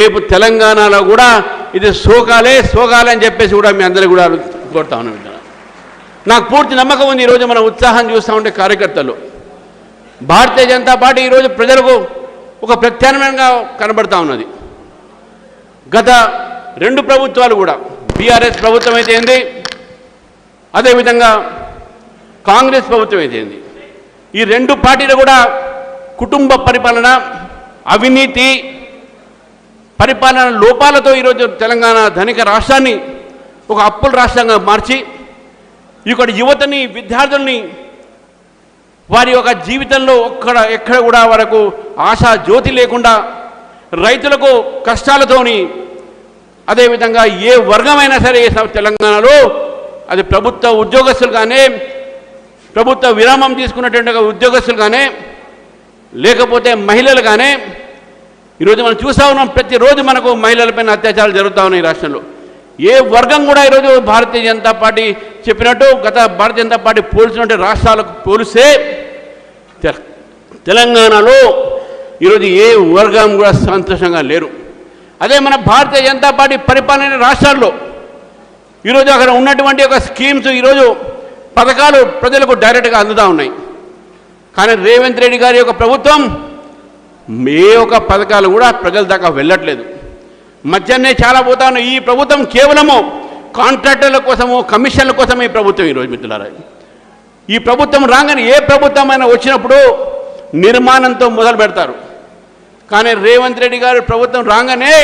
రేపు తెలంగాణలో కూడా ఇది సోకాలే అని చెప్పేసి కూడా మీ అందరికీ కూడా కోరుతా ఉన్నాను. నాకు పూర్తి నమ్మకం ఉంది. ఈరోజు మన ఉత్సాహం చూస్తూ ఉంటే కార్యకర్తలు భారతీయ జనతా పార్టీ ఈరోజు ప్రజలకు ఒక ప్రత్యామ్నాయంగా కనబడతా ఉన్నది. గత 2 ప్రభుత్వాలు కూడా బీఆర్ఎస్ ప్రభుత్వం అయితే ఏంది, అదేవిధంగా కాంగ్రెస్ ప్రభుత్వం అయితే ఏంది, ఈ 2 పార్టీలు కూడా కుటుంబ పరిపాలన, అవినీతి పరిపాలన లోపాలతో ఈరోజు తెలంగాణ ధనిక రాష్ట్రాన్ని ఒక అప్పుల రాష్ట్రంగా మార్చి ఇక్కడ యువతని, విద్యార్థుల్ని వారి యొక్క జీవితంలో ఎక్కడ కూడా వరకు ఆశా జ్యోతి లేకుండా రైతులకు కష్టాలతోని, అదేవిధంగా ఏ వర్గమైనా సరే తెలంగాణలో అది ప్రభుత్వ ఉద్యోగస్తులు కానీ, ప్రభుత్వ విరామం తీసుకున్నటువంటి ఉద్యోగస్తులు కానీ, లేకపోతే మహిళలు కానీ, ఈరోజు మనం చూస్తూ ఉన్నాం. ప్రతిరోజు మనకు మహిళలపైన అత్యాచారాలు జరుగుతూ ఉన్నాయి రాష్ట్రంలో. ఏ వర్గం కూడా ఈరోజు భారతీయ జనతా పార్టీ చెప్పినట్టు గత భారతీయ జనతా పార్టీ పోల్చినట్టు రాష్ట్రాలకు పోలిస్తే తెలంగాణలో ఈరోజు ఏ వర్గం కూడా సంతోషంగా లేరు. అదే మన భారతీయ జనతా పార్టీ పరిపాలన రాష్ట్రాల్లో ఈరోజు అక్కడ ఉన్నటువంటి ఒక స్కీమ్స్, ఈరోజు పథకాలు ప్రజలకు డైరెక్ట్గా అందుతూ ఉన్నాయి. కానీ రేవంత్ రెడ్డి గారి యొక్క ప్రభుత్వం ఏ ఒక్క పథకాలు కూడా ప్రజల దాకా వెళ్ళట్లేదు. మధ్యాహ్నే చాలా పోతా ఉన్నాయి. ఈ ప్రభుత్వం కేవలము కాంట్రాక్టర్ల కోసము, కమిషన్ల కోసమే ఈ ప్రభుత్వం ఈరోజు మిత్రులారా. ఈ ప్రభుత్వం రాగానే ఏ ప్రభుత్వం అయినా వచ్చినప్పుడు నిర్మాణంతో మొదలు పెడతారు. కానీ రేవంత్ రెడ్డి గారి ప్రభుత్వం రాగానే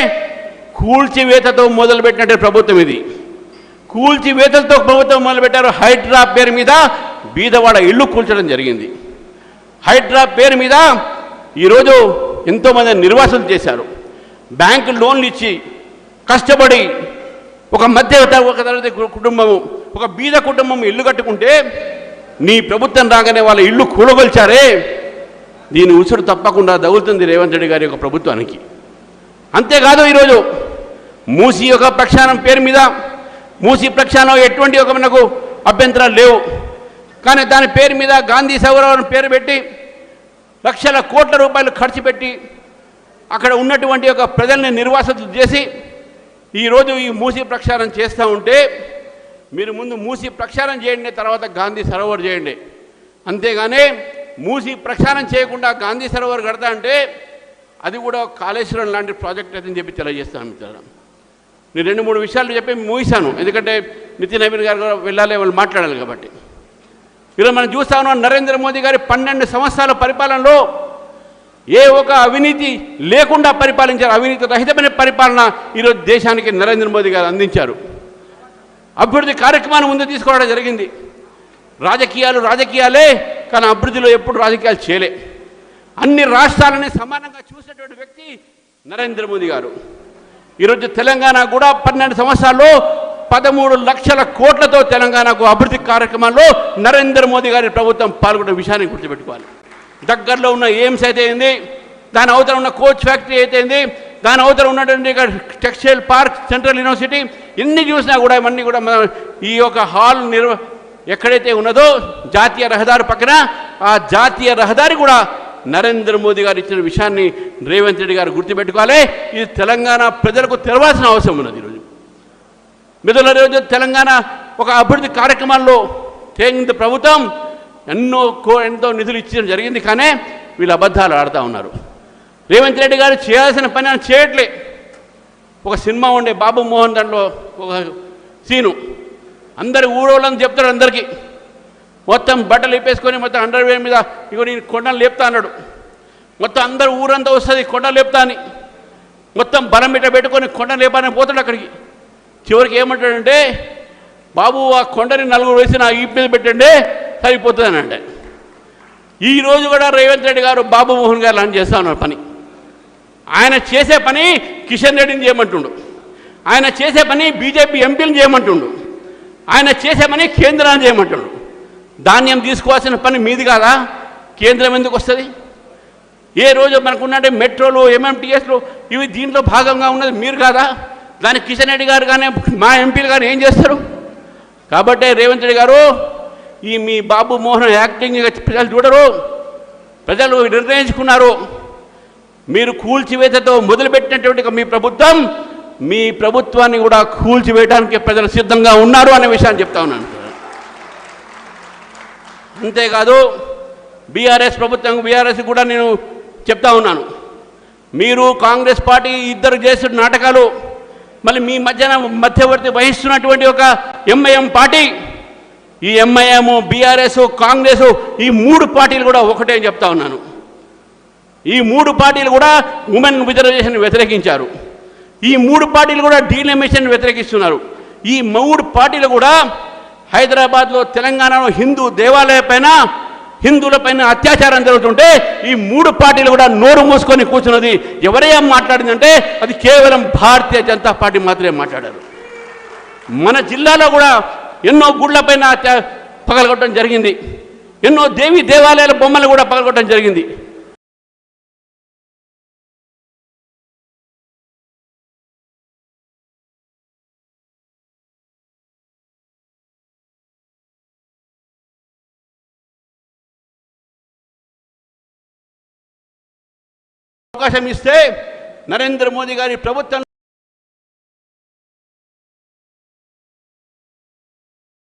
కూల్చివేతతో మొదలుపెట్టినట్టు ప్రభుత్వం ఇది. కూల్చివేతలతో ప్రభుత్వం మొదలుపెట్టారు. హైడ్రా పేరు మీద బీదవాడ ఇల్లు కూల్చడం జరిగింది. హైడ్రా పేరు మీద ఈరోజు ఎంతోమంది నిర్వాసన చేశారు. బ్యాంకు లోన్లు ఇచ్చి కష్టపడి ఒక తరగతి కుటుంబము, ఒక బీద కుటుంబం ఇల్లు కట్టుకుంటే నీ ప్రభుత్వం రాగానే వాళ్ళ ఇల్లు కూలగొల్చారే, దీని ఉసురు తప్పకుండా తగులుతుంది రేవంత్ రెడ్డి గారి యొక్క ప్రభుత్వానికి. అంతేకాదు ఈరోజు మూసీ యొక్క ప్రక్షాళన పేరు మీద, మూసీ ప్రక్షాళన ఎటువంటి ఒక మనకు అభ్యంతరాలు లేవు. కానీ దాని పేరు మీద గాంధీ సౌరవరం పేరు పెట్టి లక్షల కోట్ల రూపాయలు ఖర్చు పెట్టి అక్కడ ఉన్నటువంటి ఒక ప్రజల్ని నిర్వాసితులు చేసి ఈరోజు ఈ మూసీ ప్రక్షాళన చేస్తూ ఉంటే, మీరు ముందు మూసీ ప్రక్షాళన చేయండి, తర్వాత గాంధీ సరోవర్ చేయండి. అంతేగాని మూసీ ప్రక్షాళన చేయకుండా గాంధీ సరోవర్ కడతా అంటే అది కూడా కాళేశ్వరం లాంటి ప్రాజెక్ట్ అని చెప్పి తెలియజేస్తాను మిత్రులు. నేను 2-3 విషయాలు చెప్పి ముగిశాను, ఎందుకంటే నితిన్ నవీన్ గారు కూడా వెళ్ళాలి, వాళ్ళు మాట్లాడాలి కాబట్టి. ఈరోజు మనం చూస్తా ఉన్నాం, నరేంద్ర మోదీ గారి 12 సంవత్సరాల పరిపాలనలో ఏ ఒక అవినీతి లేకుండా పరిపాలించారు. అవినీతి రహితమైన పరిపాలన ఈరోజు దేశానికి నరేంద్ర మోదీ గారు అందించారు. అభివృద్ధి కార్యక్రమాన్ని ముందు తీసుకోవడం జరిగింది. రాజకీయాలే, కానీ అభివృద్ధిలో ఎప్పుడు రాజకీయాలు చేయలే. అన్ని రాష్ట్రాలని సమానంగా చూసినటువంటి వ్యక్తి నరేంద్ర మోదీ గారు. ఈరోజు తెలంగాణ కూడా 12 సంవత్సరాల్లో 13 లక్షల కోట్లతో తెలంగాణకు అభివృద్ధి కార్యక్రమాల్లో నరేంద్ర మోదీ గారి ప్రభుత్వం పాల్గొన్న విషయాన్ని గుర్తుపెట్టుకోవాలి. దగ్గరలో ఉన్న ఎయిమ్స్ అయితే ఏంది, దాని అవతల ఉన్న కోచ్ ఫ్యాక్టరీ అయితే ఏంది, దాని అవతల ఉన్నటువంటి టెక్స్టైల్ పార్క్, సెంట్రల్ యూనివర్సిటీ, ఎన్ని చూసినా కూడా ఇవన్నీ కూడా ఈ యొక్క హాల్ ఎక్కడైతే ఉన్నదో జాతీయ రహదారి పక్కన, ఆ జాతీయ రహదారి కూడా నరేంద్ర మోదీ గారు ఇచ్చిన విషయాన్ని రేవంత్ రెడ్డి గారు గుర్తుపెట్టుకోవాలి. ఇది తెలంగాణ ప్రజలకు తెలవాల్సిన అవసరం ఉన్నది. ఈరోజు మిగతా రోజు తెలంగాణ ఒక అభివృద్ధి కార్యక్రమాల్లో కేంద్ర ప్రభుత్వం ఎంతో నిధులు ఇచ్చడం జరిగింది. కానీ వీళ్ళు అబద్ధాలు ఆడుతూ ఉన్నారు. రేవంత్ రెడ్డి గారు చేయాల్సిన పని అని చేయట్లే. ఒక సినిమా ఉండే బాబు మోహన్, దాంట్లో ఒక సీను, అందరు ఊరోళ్ళని చెప్తాడు, అందరికీ మొత్తం బట్టలు ఇప్పేసుకొని మొత్తం అండర్వేర్ మీద ఇగో నేను కొండలు లేపుతా అన్నాడు. మొత్తం అందరు ఊరంతా వస్తుంది కొండలు లేపుతా అని, మొత్తం బలం బిడ్డ పెట్టుకొని కొండలు లేపాలని పోతాడు అక్కడికి. చివరికి ఏమంటాడంటే, బాబు ఆ కొండని 4 వేసి నా ఈపు మీద పెట్టండి సరిపోతుందని అంటే. ఈరోజు కూడా రేవంత్ రెడ్డి గారు బాబు మోహన్ గారు లాంటి చేస్తా ఉన్నారు పని. ఆయన చేసే పని కిషన్ రెడ్డిని చేయమంటుండు, ఆయన చేసే పని బీజేపీ ఎంపీని చేయమంటుండు, ఆయన చేసే పని కేంద్రాన్ని చేయమంటుండు. ధాన్యం తీసుకోవాల్సిన పని మీది కాదా? కేంద్రం ఎందుకు వస్తుంది? ఏ రోజు మనకున్నట్టే మెట్రోలు, ఎంఎంటీఎస్లు ఇవి దీంట్లో భాగంగా ఉన్నది మీరు కాదా? దానికి కిషన్ రెడ్డి గారు కానీ మా ఎంపీలు కానీ ఏం చేస్తారు? కాబట్టి రేవంత్ రెడ్డి గారు ఈ మీ బాబు మోహన్ యాక్టింగ్ ప్రజలు చూడరు, ప్రజలు నిర్ణయించుకున్నారు. మీరు కూల్చివేతతో మొదలుపెట్టినటువంటి మీ ప్రభుత్వాన్ని కూడా కూల్చివేయడానికి ప్రజలు సిద్ధంగా ఉన్నారు అనే విషయాన్ని చెప్తా ఉన్నాను. అంతేకాదు బీఆర్ఎస్ కూడా నేను చెప్తా ఉన్నాను, మీరు కాంగ్రెస్ పార్టీ ఇద్దరు చేస్తున్న నాటకాలు, మళ్ళీ మీ మధ్యవర్తి వహిస్తున్నటువంటి ఒక ఎంఐఎం పార్టీ, ఈ ఎంఐఎం, బీఆర్ఎస్, కాంగ్రెస్, ఈ మూడు పార్టీలు కూడా ఒకటే అని చెప్తా ఉన్నాను. ఈ మూడు పార్టీలు కూడా ఉమెన్ రిజర్వేషన్ వ్యతిరేకించారు. ఈ మూడు పార్టీలు కూడా డీలిమిటేషన్ వ్యతిరేకిస్తున్నారు. ఈ మూడు పార్టీలు కూడా హైదరాబాద్లో, తెలంగాణలో హిందూ దేవాలయాలపైన, హిందువులపైన అత్యాచారం జరుగుతుంటే ఈ మూడు పార్టీలు కూడా నోరు మూసుకొని కూర్చున్నది ఎవరేం మాట్లాడిందంటే అది కేవలం భారతీయ జనతా పార్టీ మాత్రమే మాట్లాడారు. మన జిల్లాలో కూడా ఎన్నో గుళ్ళపైన పగలగొట్టడం జరిగింది, ఎన్నో దేవీ దేవాలయాల బొమ్మలు కూడా పగలగొట్టడం జరిగింది. అవకాశం ఇస్తే నరేంద్ర మోదీ గారి ప్రభుత్వం